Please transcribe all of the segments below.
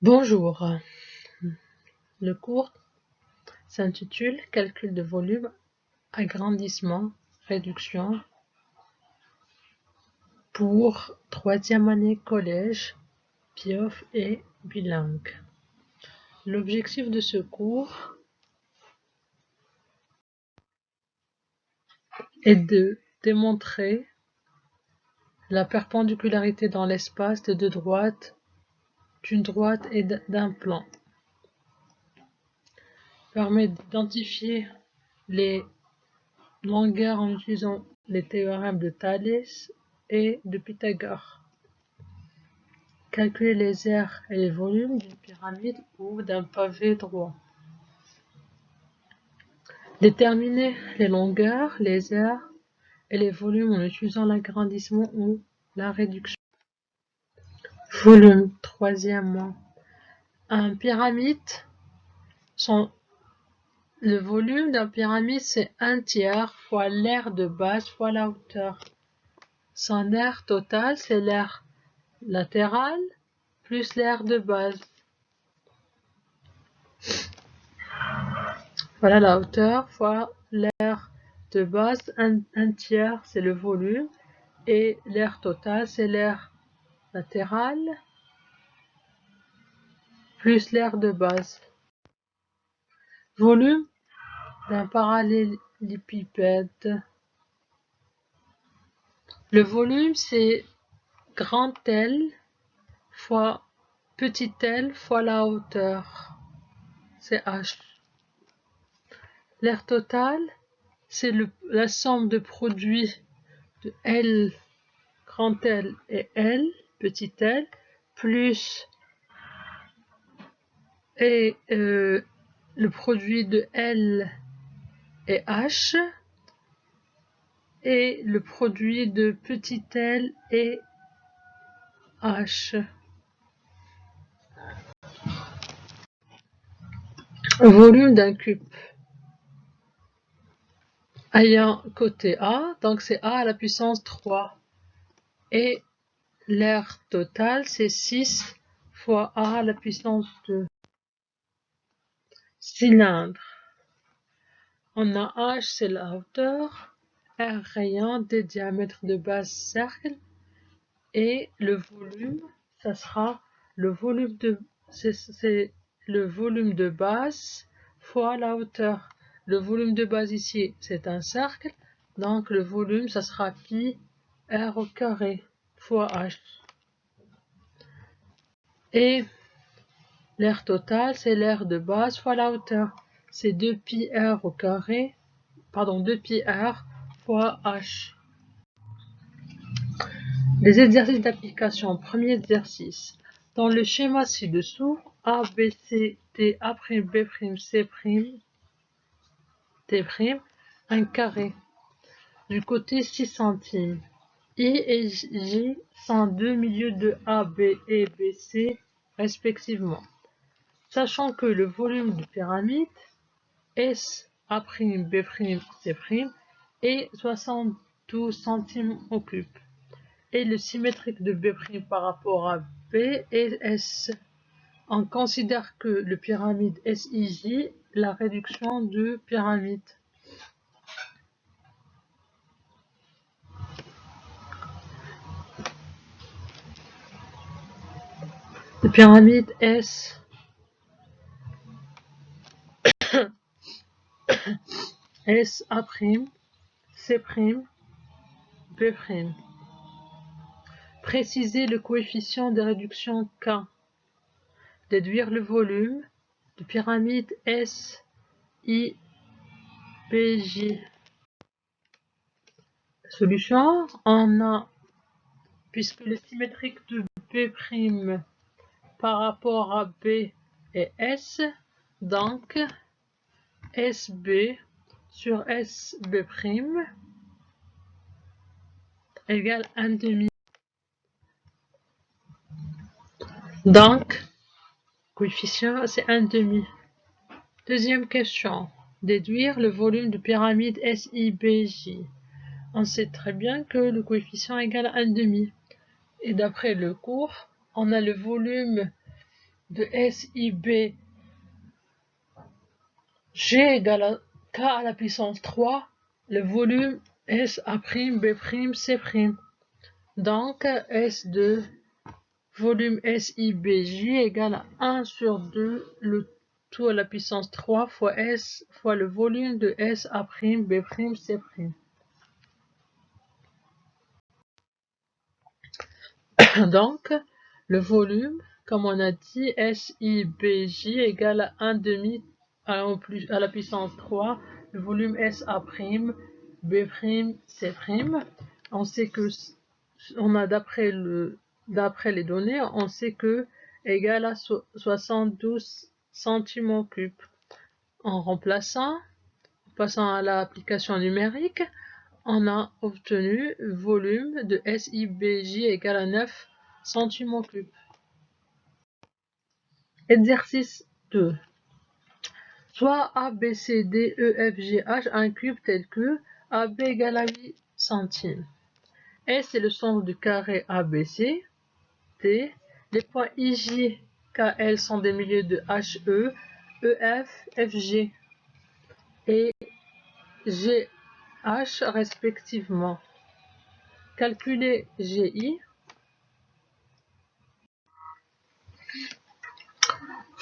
Bonjour, le cours s'intitule Calcul de volume, agrandissement, réduction pour 3e année collège, PIOF et bilingue. L'objectif de ce cours est de démontrer la perpendicularité dans l'espace de deux droites, d'une droite et d'un plan. Permet d'identifier les longueurs en utilisant les théorèmes de Thalès et de Pythagore. Calculer les aires et les volumes d'une pyramide ou d'un pavé droit. Déterminer les longueurs, les aires et les volumes en utilisant l'agrandissement ou la réduction. Volume, troisièmement. Un pyramide, le volume d'un pyramide, c'est 1/3 fois l'aire de base fois la hauteur. Son aire totale, c'est l'aire latérale plus l'aire de base. Voilà la hauteur fois l'aire de base, 1/3 c'est le volume et l'aire totale c'est l'aire latérale plus l'aire de base. Volume d'un parallélépipède. Le volume c'est grand L fois petit l fois la hauteur, c'est H. L'aire totale c'est la somme de produits de L grand L et L petit l plus le produit de L et H et le produit de petit l et H. Volume d'un cube ayant côté A, donc c'est A à la puissance 3 et l'aire totale c'est 6 fois A à la puissance 2. Cylindre. On a H c'est la hauteur, R rayon des diamètres de base cercle et le volume, ça sera le volume de c'est le volume de base fois la hauteur. Le volume de base ici c'est un cercle, donc le volume ça sera pi r au carré fois h. Et l'aire totale c'est l'aire de base fois la hauteur, c'est 2 pi r au carré, pardon 2 pi r fois h. Les exercices d'application. Premier exercice. Dans le schéma ci-dessous, A, B, C, D, A', B', C', D', un carré. Du côté 6 centimes. I et J sont deux milieux de A, B et B, C respectivement. Sachant que le volume de pyramide S, A', B', C' est 72 centimes au cube. Et le symétrique de B' par rapport à B est S. On considère que le pyramide SIJ la réduction de pyramide. Le pyramide S S A', C', B'. Préciser le coefficient de réduction K. Déduire le volume de pyramide S I B J. Solution, on a, puisque le symétrique de B' par rapport à B et S, donc SB sur SB' égale 1/2. Donc, coefficient c'est 1/2. Deuxième question. Déduire le volume de pyramide SIBJ. On sait très bien que le coefficient égale 1/2. Et d'après le cours, on a le volume de SIB G égale à K à la puissance 3, le volume SA', B', C'. Donc, S de volume SIBJ égale à 1 sur 2, le tout à la puissance 3 fois S fois le volume de SA', B', C'. Donc, le volume, comme on a dit, SIBJ égale à 1 demi à la puissance 3, le volume SA', B', C'. On sait que, on a d'après les données, on sait que égale à 72 cm3. En remplaçant, passant à l'application numérique, on a obtenu volume de SIBJ égale à 9 cm3. Exercice 2. Soit A, B, C, D, E, F, G, H un cube tel que AB égale à 8 centimes. S est le centre du carré ABC. T. Les points IJ, KL sont des milieux de HE, EF, FG et GH respectivement. Calculer GI.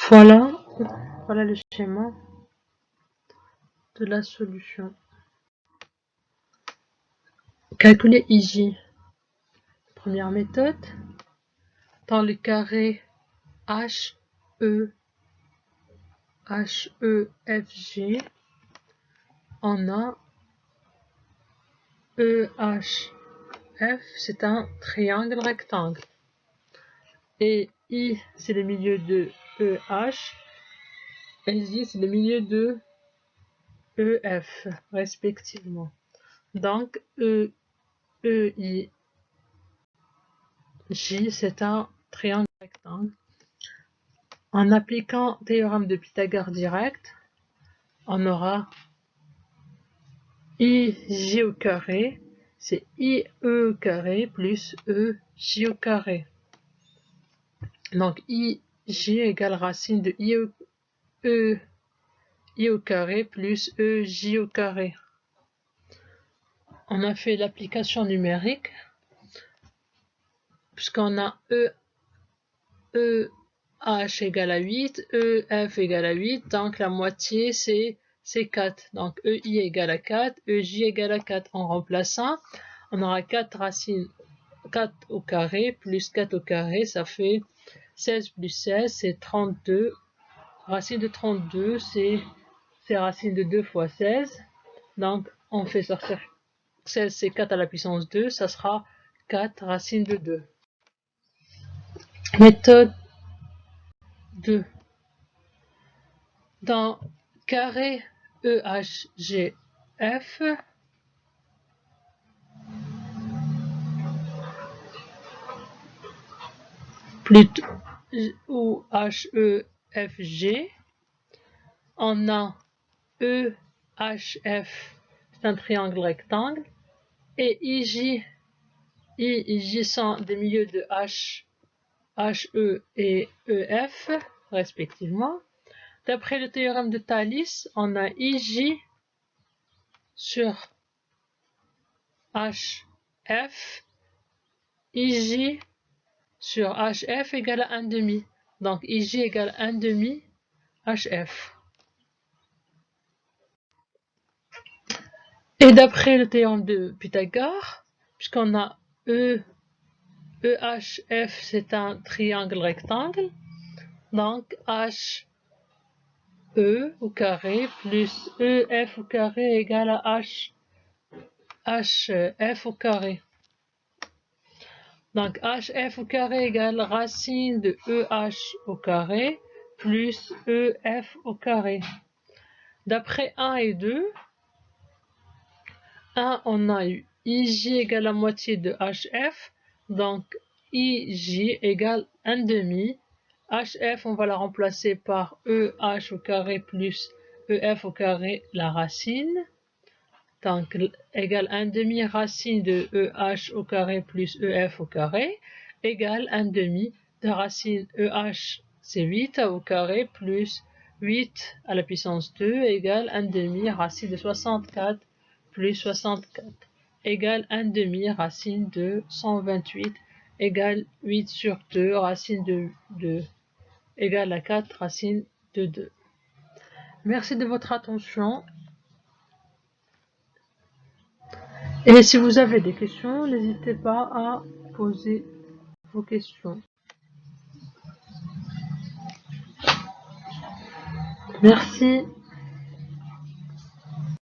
Voilà le schéma de la solution. Calculer IJ. Première méthode. Dans le carré HE, FG, on a EHF, c'est un triangle rectangle. Et I, c'est le milieu de EH, et J, c'est le milieu de EF, respectivement. Donc, EI, J, c'est un triangle rectangle. En appliquant le théorème de Pythagore direct, on aura IJ au carré, c'est IE au carré plus EJ au carré. Donc IJ égale racine de I au carré plus EJ au carré. On a fait l'application numérique, puisqu'on a EH égale à 8, EF égale à 8, donc la moitié c'est 4. Donc EI égale à 4, EJ égale à 4. En remplaçant, on aura 4 racines, 4 au carré plus 4 au carré, ça fait 16 plus 16, c'est 32. Racine de 32, c'est racine de 2 fois 16. Donc, on fait sortir 16, c'est 4 à la puissance 2, ça sera 4 racine de 2. Méthode 2. Dans carré EHGF, plutôt ou HEFG, on a EHF, c'est un triangle rectangle, et IJ sont des milieux de HE et EF, respectivement. D'après le théorème de Thalès, on a IJ sur HF, IJ sur HF égale à 1 demi. Donc IJ égale 1 demi HF. Et d'après le théorème de Pythagore, puisqu'on a EHF, c'est un triangle rectangle, donc HE au carré plus EF au carré égale à HF au carré. Donc HF au carré égale racine de EH au carré plus EF au carré. D'après 1 et 2, 1, on a eu IJ égale la moitié de HF, donc IJ égale 1 demi. HF, on va la remplacer par EH au carré plus EF au carré, la racine. Donc, égale 1 demi racine de EH au carré plus EF au carré, égale 1 demi de racine EH, c'est 8 au carré plus 8 à la puissance 2 égale 1 demi racine de 64 plus 64 égale 1 demi racine de 128 égale 8 sur 2 racine de 2 égale à 4 racine de 2. Merci de votre attention. Et si vous avez des questions, n'hésitez pas à poser vos questions. Merci.